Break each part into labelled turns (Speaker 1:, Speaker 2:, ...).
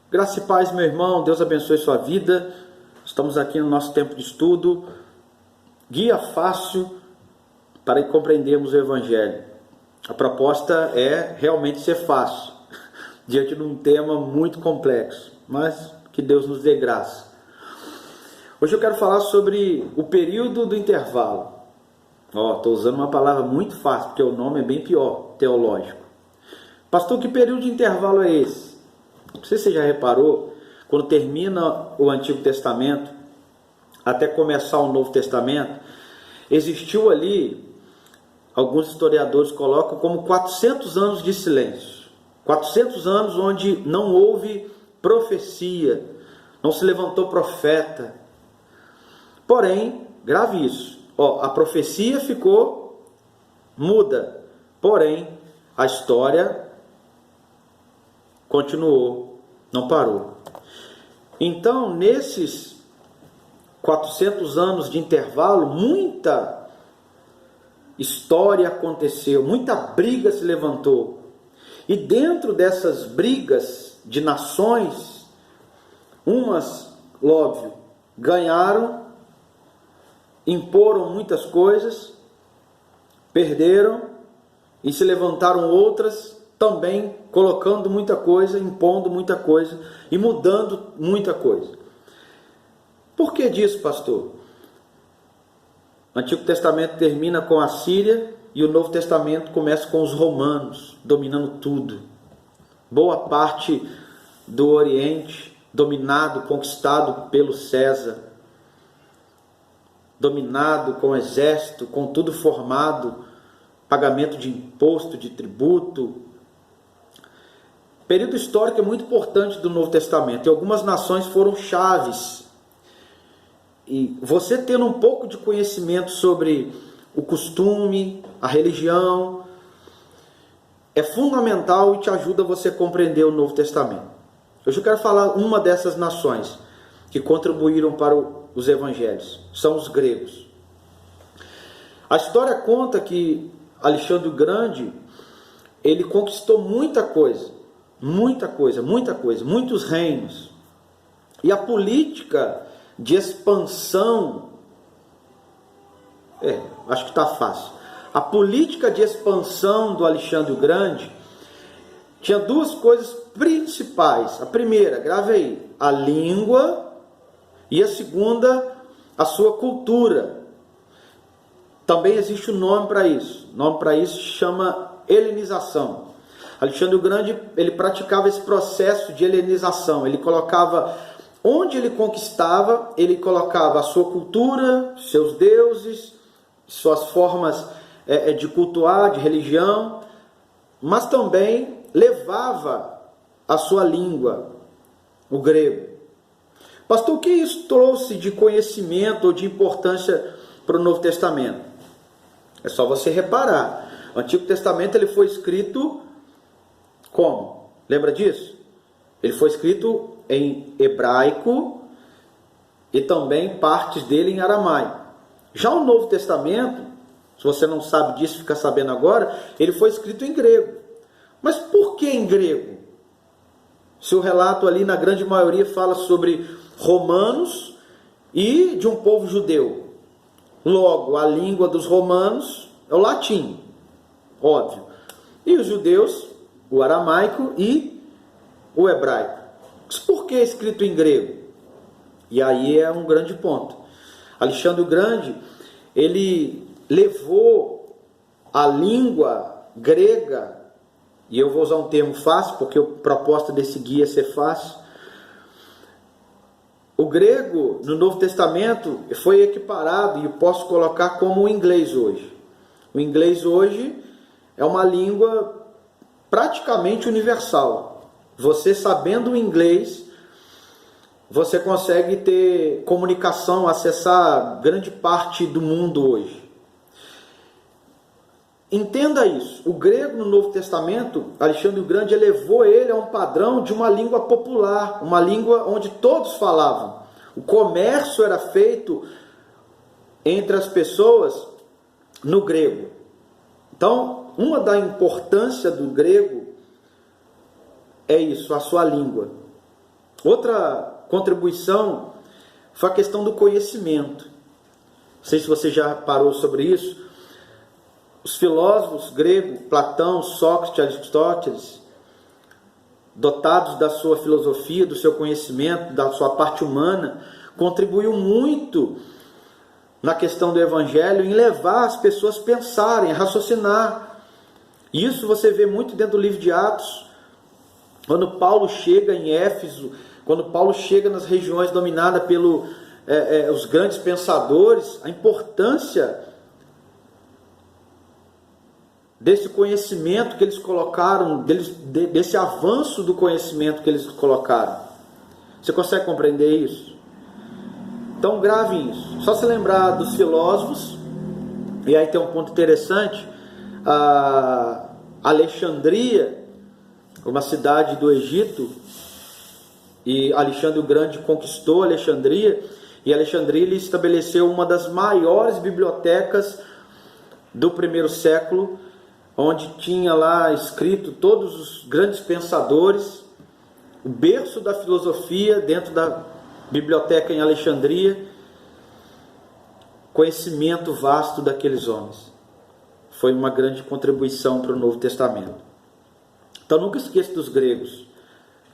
Speaker 1: Graça e paz, meu irmão. Deus abençoe sua vida. Estamos aqui no nosso tempo de estudo. Guia fácil para compreendermos o Evangelho. A proposta é realmente ser fácil, diante de um tema muito complexo, mas que Deus nos dê graça. Hoje eu quero falar sobre o período do intervalo. Estou usando uma palavra muito fácil, porque o nome é bem pior, teológico. Pastor, que período de intervalo é esse? Não sei se você já reparou, quando termina o Antigo Testamento, até começar o Novo Testamento, existiu ali, alguns historiadores colocam como 400 anos de silêncio. 400 anos onde não houve profecia, não se levantou profeta. Porém, grave isso, a profecia ficou muda, porém, a história continuou, não parou. Então, nesses 400 anos de intervalo, muita história aconteceu, muita briga se levantou. E dentro dessas brigas de nações, umas, óbvio, ganharam, imporam muitas coisas, perderam, e se levantaram outras também colocando muita coisa, impondo muita coisa e mudando muita coisa. Por que disso, pastor? O Antigo Testamento termina com a Síria e o Novo Testamento começa com os romanos dominando tudo. Boa parte do Oriente dominado, conquistado pelo César, dominado com exército, com tudo formado, pagamento de imposto, de tributo. Período histórico é muito importante do Novo Testamento e algumas nações foram chaves. E você tendo um pouco de conhecimento sobre o costume, a religião, é fundamental e te ajuda a você compreender o Novo Testamento. Hoje eu quero falar uma dessas nações que contribuíram para os evangelhos, são os gregos. A história conta que Alexandre o Grande, ele conquistou muita coisa, muitos reinos. E a política de expansão, acho que está fácil. A política de expansão do Alexandre o Grande tinha duas coisas principais. A primeira, grave aí, a língua, e a segunda, a sua cultura. Também existe um nome para isso. O nome para isso se chama helenização. Alexandre o Grande, ele praticava esse processo de helenização. Ele colocava, onde ele conquistava, ele colocava a sua cultura, seus deuses, suas formas de cultuar, de religião, mas também levava a sua língua, o grego. Pastor, o que isso trouxe de conhecimento ou de importância para o Novo Testamento? É só você reparar. O Antigo Testamento ele foi escrito como? Lembra disso? Ele foi escrito em hebraico e também partes dele em aramaico. Já o Novo Testamento, se você não sabe disso, fica sabendo agora, ele foi escrito em grego. Mas por que em grego? Se o relato ali, na grande maioria, fala sobre romanos e de um povo judeu. Logo, a língua dos romanos é o latim, óbvio. E os judeus, o aramaico e o hebraico. Mas por que é escrito em grego? E aí é um grande ponto. Alexandre o Grande, ele levou a língua grega, e eu vou usar um termo fácil, porque a proposta desse guia é ser fácil. O grego, no Novo Testamento, foi equiparado, e eu posso colocar como o inglês hoje. O inglês hoje é uma língua praticamente universal. Você sabendo o inglês, você consegue ter comunicação, acessar grande parte do mundo hoje. Entenda isso. O grego no Novo Testamento, Alexandre o Grande elevou ele a um padrão de uma língua popular, uma língua onde todos falavam. O comércio era feito entre as pessoas no grego. Então, uma da importância do grego é isso, a sua língua. Outra contribuição foi a questão do conhecimento. Não sei se você já parou sobre isso. Os filósofos gregos, Platão, Sócrates, Aristóteles, dotados da sua filosofia, do seu conhecimento, da sua parte humana, contribuiu muito na questão do Evangelho em levar as pessoas a pensarem, a raciocinar. Isso você vê muito dentro do livro de Atos, quando Paulo chega em Éfeso, quando Paulo chega nas regiões dominadas pelos os grandes pensadores, a importância desse conhecimento que eles colocaram, desse avanço do conhecimento que eles colocaram. Você consegue compreender isso? Então gravem isso. Só se lembrar dos filósofos, e aí tem um ponto interessante, a Alexandria, uma cidade do Egito, e Alexandre o Grande conquistou Alexandria, e Alexandria ele estabeleceu uma das maiores bibliotecas do primeiro século, onde tinha lá escrito todos os grandes pensadores, o berço da filosofia dentro da biblioteca em Alexandria, conhecimento vasto daqueles homens. Foi uma grande contribuição para o Novo Testamento. Então nunca esqueça dos gregos.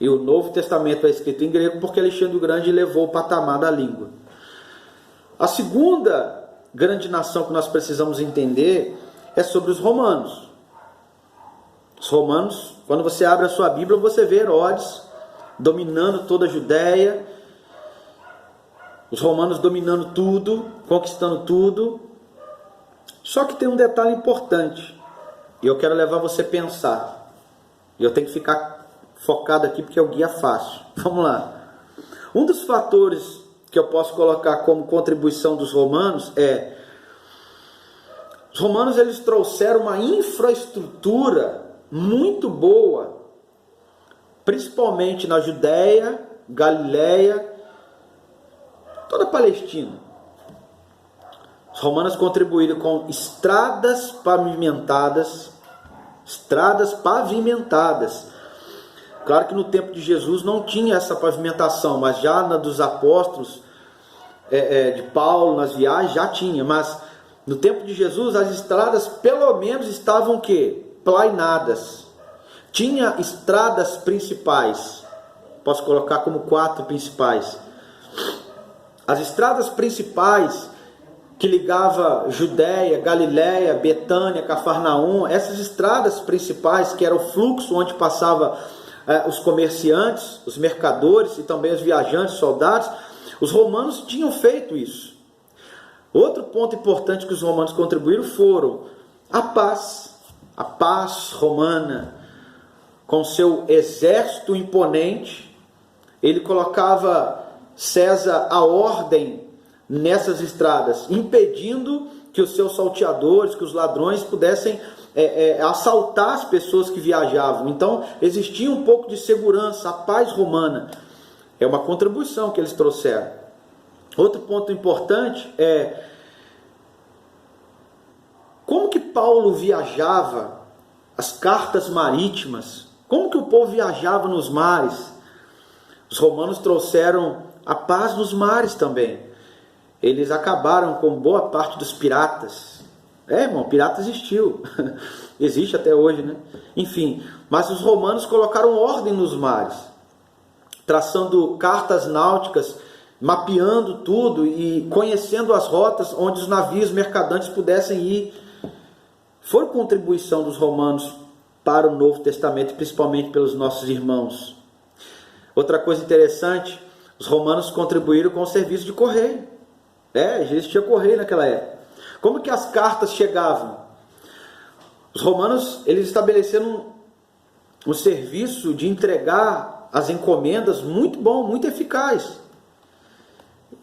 Speaker 1: E o Novo Testamento é escrito em grego porque Alexandre o Grande levou o patamar da língua. A segunda grande nação que nós precisamos entender é sobre os romanos. Os romanos, quando você abre a sua Bíblia, você vê Herodes dominando toda a Judéia, os romanos dominando tudo, conquistando tudo. Só que tem um detalhe importante, e eu quero levar você a pensar. E eu tenho que ficar focado aqui porque é o guia fácil. Vamos lá. Um dos fatores que eu posso colocar como contribuição dos romanos é: os romanos eles trouxeram uma infraestrutura muito boa, principalmente na Judéia, Galileia, toda a Palestina. Os romanos contribuíram com estradas pavimentadas. Claro que no tempo de Jesus não tinha essa pavimentação, mas já na dos apóstolos, de Paulo, nas viagens, já tinha. Mas no tempo de Jesus, as estradas pelo menos estavam o quê? Plainadas. Tinha estradas principais. Posso colocar como 4 principais. As estradas principais que ligava Judéia, Galiléia, Betânia, Cafarnaum, essas estradas principais que eram o fluxo onde passava os comerciantes, os mercadores e também os viajantes, soldados, os romanos tinham feito isso. Outro ponto importante que os romanos contribuíram foram a paz romana, com seu exército imponente. Ele colocava César a ordem nessas estradas, impedindo que os seus salteadores, que os ladrões pudessem assaltar as pessoas que viajavam. Então existia um pouco de segurança, a paz romana. É uma contribuição que eles trouxeram. Outro ponto importante é como que Paulo viajava, as cartas marítimas, como que o povo viajava nos mares. Os romanos trouxeram a paz nos mares também. Eles acabaram com boa parte dos piratas. Irmão, pirata existiu. Existe até hoje, né? Enfim, mas os romanos colocaram ordem nos mares, traçando cartas náuticas, mapeando tudo e conhecendo as rotas onde os navios mercadantes pudessem ir. Foi contribuição dos romanos para o Novo Testamento, principalmente pelos nossos irmãos. Outra coisa interessante, os romanos contribuíram com o serviço de correio. Existia correio naquela época. Como que as cartas chegavam? Os romanos eles estabeleceram um serviço de entregar as encomendas muito bom, muito eficaz.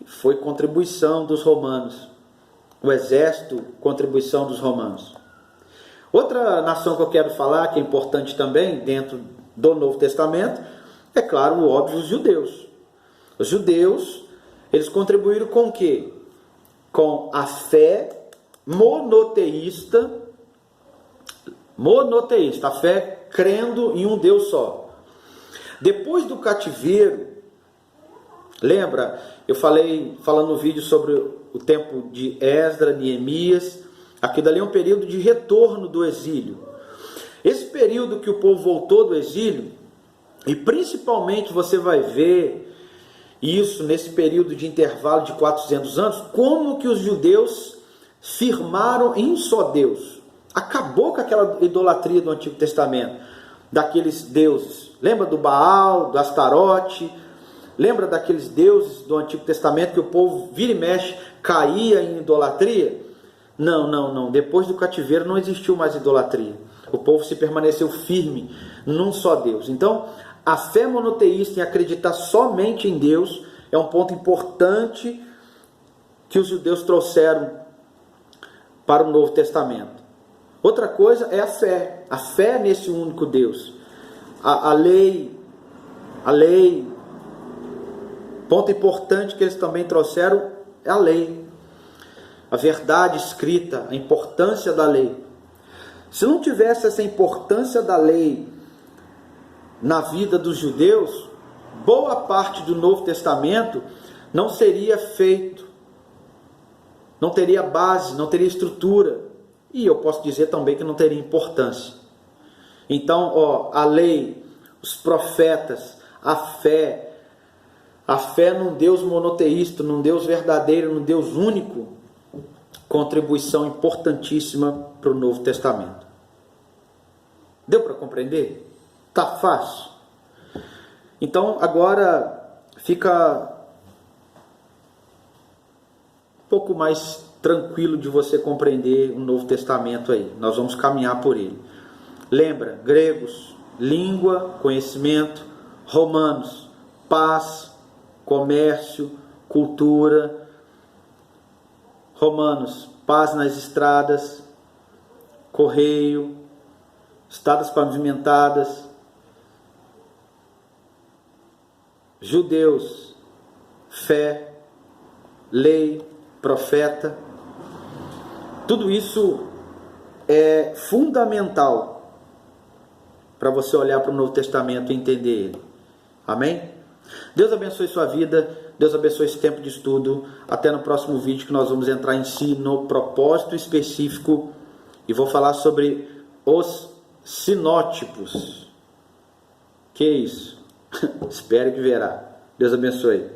Speaker 1: Foi contribuição dos romanos. O exército, contribuição dos romanos. Outra nação que eu quero falar, que é importante também dentro do Novo Testamento, é claro, óbvio, os judeus. Os judeus, eles contribuíram com o quê? Com a fé monoteísta, a fé crendo em um Deus só. Depois do cativeiro, Lembra? Eu falando no vídeo sobre o tempo de Esdras, Neemias. Aqui dali é um período de retorno do exílio. Esse período que o povo voltou do exílio, e principalmente você vai ver isso nesse período de intervalo de 400 anos, como que os judeus firmaram em um só Deus. Acabou com aquela idolatria do Antigo Testamento, daqueles deuses. Lembra do Baal, do Astarote? Lembra daqueles deuses do Antigo Testamento que o povo vira e mexe, caía em idolatria? Não. Depois do cativeiro não existiu mais idolatria. O povo se permaneceu firme num só Deus. Então, a fé monoteísta em acreditar somente em Deus é um ponto importante que os judeus trouxeram para o Novo Testamento. Outra coisa é a fé nesse único Deus. A lei, ponto importante que eles também trouxeram é a lei. A verdade escrita, a importância da lei. Se não tivesse essa importância da lei na vida dos judeus, boa parte do Novo Testamento não seria feito, não teria base, não teria estrutura, e eu posso dizer também que não teria importância. Então, a lei, os profetas, a fé num Deus monoteísta, num Deus verdadeiro, num Deus único, contribuição importantíssima para o Novo Testamento. Deu para compreender? Tá fácil? Então agora fica um pouco mais tranquilo de você compreender o Novo Testamento aí. Nós vamos caminhar por ele. Lembra, gregos, língua, conhecimento; romanos, paz, comércio, cultura; romanos, paz nas estradas, correio, estradas pavimentadas; judeus, fé, lei, profeta. Tudo isso é fundamental para você olhar para o Novo Testamento e entender ele. Amém? Deus abençoe sua vida, Deus abençoe esse tempo de estudo. Até no próximo vídeo, que nós vamos entrar em si no propósito específico e vou falar sobre os sinótipos. Que isso? Espero que verá. Deus abençoe.